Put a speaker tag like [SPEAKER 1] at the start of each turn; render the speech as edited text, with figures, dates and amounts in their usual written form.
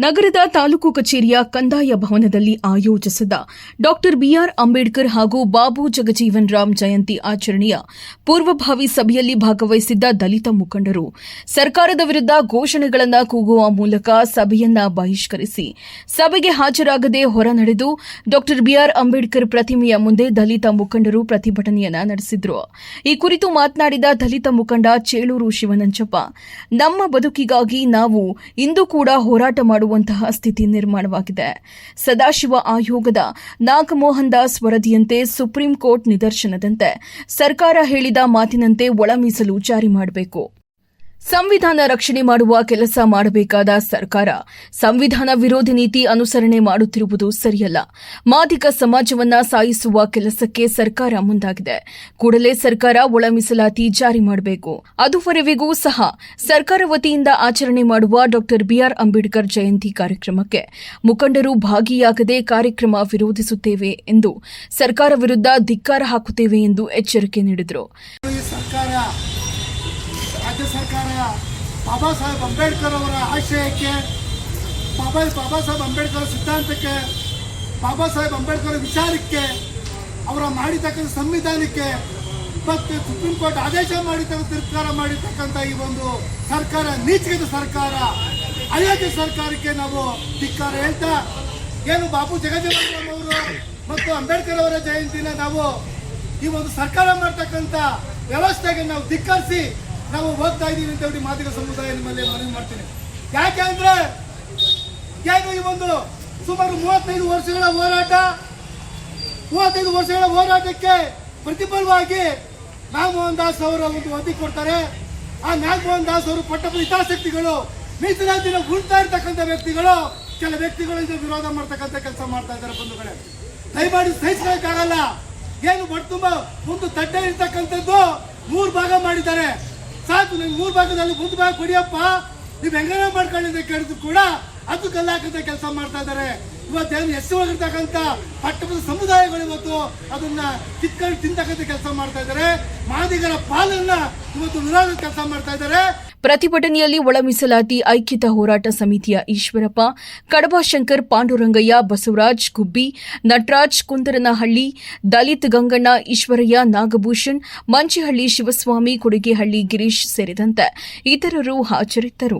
[SPEAKER 1] ನಗರದ ತಾಲೂಕು ಕಚೇರಿಯ ಕಂದಾಯ ಭವನದಲ್ಲಿ ಆಯೋಜಿಸಿದ್ದ ಡಾಕ್ಟರ್ ಬಿಆರ್ ಅಂಬೇಡ್ಕರ್ ಹಾಗೂ ಬಾಬು ಜಗಜೀವನ್ ರಾಮ್ ಜಯಂತಿ ಆಚರಣೆಯ ಪೂರ್ವಭಾವಿ ಸಭೆಯಲ್ಲಿ ಭಾಗವಹಿಸಿದ್ದ ದಲಿತ ಮುಖಂಡರು ಸರ್ಕಾರದ ವಿರುದ್ಧ ಘೋಷಣೆಗಳನ್ನು ಕೂಗುವ ಮೂಲಕ ಸಭೆಯನ್ನ ಬಹಿಷ್ಕರಿಸಿ ಸಭೆಗೆ ಹಾಜರಾಗದೆ ಹೊರನಡೆದು ಡಾಕ್ಟರ್ ಬಿಆರ್ ಅಂಬೇಡ್ಕರ್ ಪ್ರತಿಮೆಯ ಮುಂದೆ ದಲಿತ ಮುಖಂಡರು ಪ್ರತಿಭಟನೆಯನ್ನ ನಡೆಸಿದ್ರು. ಈ ಕುರಿತು ಮಾತನಾಡಿದ ದಲಿತ ಮುಖಂಡ ಚೇಳೂರು ಶಿವನಂಜಪ್ಪ, ನಮ್ಮ ಬದುಕಿಗಾಗಿ ನಾವು ಇಂದು ಕೂಡ ಹೋರಾಟ ಮಾಡುವಂತಹ ಸ್ಥಿತಿ ನಿರ್ಮಾಣವಾಗಿದೆ. ಸದಾಶಿವ ಆಯೋಗದ ನಾಗಮೋಹನ್ ದಾಸ್ ವರದಿಯಂತೆ ಸುಪ್ರೀಂ ಕೋರ್ಟ್ ನಿದರ್ಶನದಂತೆ ಸರ್ಕಾರ ಹೇಳಿದ ಮಾತಿನಂತೆ ಒಳ ಮೀಸಲು ಜಾರಿ ಮಾಡಬೇಕು. ಸಂವಿಧಾನ ರಕ್ಷಣೆ ಮಾಡುವ ಕೆಲಸ ಮಾಡಬೇಕಾದ ಸರ್ಕಾರ ಸಂವಿಧಾನ ವಿರೋಧಿ ನೀತಿ ಅನುಸರಣೆ ಮಾಡುತ್ತಿರುವುದು ಸರಿಯಲ್ಲ. ಮಾದಿಗ ಸಮಾಜವನ್ನ ಸಾಯಿಸುವ ಕೆಲಸಕ್ಕೆ ಸರ್ಕಾರ ಮುಂದಾಗಿದೆ. ಕೂಡಲೇ ಸರ್ಕಾರ ಒಳ ಮೀಸಲಾತಿ ಜಾರಿ ಮಾಡಬೇಕು. ಅದುವರೆವಿಗೂ ಸಹ ಸರ್ಕಾರ ವತಿಯಿಂದ ಆಚರಣೆ ಮಾಡುವ ಡಾಕ್ಟರ್ ಬಿಆರ್ ಅಂಬೇಡ್ಕರ್ ಜಯಂತಿ ಕಾರ್ಯಕ್ರಮಕ್ಕೆ ಮುಖಂಡರು ಭಾಗಿಯಾಗದೆ ಕಾರ್ಯಕ್ರಮ ವಿರೋಧಿಸುತ್ತೇವೆ ಎಂದು ಸರ್ಕಾರ ವಿರುದ್ಧ ಧಿಕ್ಕಾರ ಹಾಕುತ್ತೇವೆ ಎಂದು ಎಚ್ಚರಿಕೆ ನೀಡಿದರು.
[SPEAKER 2] ರಾಜ್ಯ ಸರ್ಕಾರ ಬಾಬಾ ಸಾಹೇಬ್ ಅಂಬೇಡ್ಕರ್ ಅವರ ಆಶಯಕ್ಕೆ, ಬಾಬಾ ಸಾಹೇಬ್ ಅಂಬೇಡ್ಕರ್ ಸಿದ್ಧಾಂತಕ್ಕೆ, ಬಾಬಾ ಸಾಹೇಬ್ ಅಂಬೇಡ್ಕರ್ ವಿಚಾರಕ್ಕೆ, ಅವರ ಮಾಡಿರ್ತಕ್ಕಂಥ ಸಂವಿಧಾನಕ್ಕೆ ಮತ್ತು ಸುಪ್ರೀಂ ಕೋರ್ಟ್ ಆದೇಶ ತಿರಸ್ಕಾರ ಮಾಡಿರ್ತಕ್ಕಂಥ ಈ ಒಂದು ಸರ್ಕಾರ, ನೀಚದ ಸರ್ಕಾರ, ಅಯೋಗ್ಯ ಸರ್ಕಾರಕ್ಕೆ ನಾವು ಧಿಕ್ಕಾರ ಹೇಳ್ತಾ, ಏನು ಬಾಬು ಜಗಜೀವನ್ ರಾಮ್ ಅವರು ಮತ್ತು ಅಂಬೇಡ್ಕರ್ ಅವರ ಜಯಂತಿನ ನಾವು ಈ ಒಂದು ಸರ್ಕಾರ ಮಾಡ್ತಕ್ಕಂಥ ವ್ಯವಸ್ಥೆಗೆ ನಾವು ಧಿಕ್ಕರಿಸಿ ನಾವು ಹೋಗ್ತಾ ಇದ್ದೀವಿ ಅಂತ ಹೇಳಿ ಮಾದಿಗ ಸಮುದಾಯ ನಿಮ್ಮಲ್ಲಿ ಮನವಿ ಮಾಡ್ತೀನಿ. ಯಾಕೆ ಅಂದ್ರೆ ಈ ಒಂದು ಸುಮಾರು 35 ವರ್ಷಗಳ ಹೋರಾಟಕ್ಕೆ ಪ್ರತಿಫಲವಾಗಿ ನಾಗಮೋಹನ್ ದಾಸ್ ಅವರ ಒಂದು ವರದಿ ಕೊಡ್ತಾರೆ. ಆ ನಾಗಮೋಹನ್ ದಾಸ್ ಅವರು ಪಟ್ಟದ ಹಿತಾಸಕ್ತಿಗಳು, ಮೀಸಲಾತಿನ ಉಳ್ತಾ ಇರ್ತಕ್ಕಂಥ ವ್ಯಕ್ತಿಗಳು, ಕೆಲ ವ್ಯಕ್ತಿಗಳು ಇದು ವಿರೋಧ ಮಾಡ್ತಕ್ಕಂಥ ಕೆಲಸ ಮಾಡ್ತಾ ಇದ್ದಾರೆ. ಬಂಧುಗಳೇ, ದಯಮಾಡಿ ಸಹಿಸಬೇಕಾಗಲ್ಲ. ಏನು ತುಂಬ ಒಂದು ತಟ್ಟೆ ಇರ್ತಕ್ಕಂಥದ್ದು 3 ಭಾಗ ಮಾಡಿದ್ದಾರೆ. ಸಾಕು, ನೀವು 3 ಭಾಗದಲ್ಲಿ 1 ಭಾಗ ಕೊಡಿಯಪ್ಪ, ನೀವು ಹೆಂಗನ ಮಾಡ್ಕೊಳ್ಳಿ ಕೇಳಿದ್ರು ಕೂಡ ಅದು ಕಲ್ಲಾಕಂತ ಕೆಲಸ ಮಾಡ್ತಾ ಇದ್ದಾರೆ. ಇವತ್ತೇನು ಹೆಸರುವಾಗಿರ್ತಕ್ಕಂಥ ಪಟ್ಟಣದ ಸಮುದಾಯಗಳು ಇವತ್ತು ಅದನ್ನ ಕಿತ್ಕೊಂಡು ತಿಂತಕ್ಕಂಥ ಕೆಲಸ ಮಾಡ್ತಾ ಇದ್ದಾರೆ. ಮಾದಿಗರ ಪಾಲನ್ನ ಇವತ್ತು ವಿರೋಧ ಕೆಲಸ ಮಾಡ್ತಾ ಇದ್ದಾರೆ.
[SPEAKER 1] ಪ್ರತಿಭಟನೆಯಲ್ಲಿ ಒಳ ಮೀಸಲಾತಿ ಐಕ್ಯತಾ ಹೋರಾಟ ಸಮಿತಿಯ ಈಶ್ವರಪ್ಪ, ಕಡಬ ಶಂಕರ್, ಪಾಂಡುರಂಗಯ್ಯ, ಬಸವರಾಜ್, ಗುಬ್ಬಿ, ನಟರಾಜ್, ಕುಂದರನಹಳ್ಳಿ, ದಲಿತ್ ಗಂಗಣ್ಣ, ಈಶ್ವರಯ್ಯ, ನಾಗಭೂಷಣ್, ಮಂಚಿಹಳ್ಳಿ ಶಿವಸ್ವಾಮಿ, ಕುಡಿಗೆಹಳ್ಳಿ ಗಿರೀಶ್ ಸೇರಿದಂತೆ ಇತರರು ಹಾಜರಿದ್ದರು.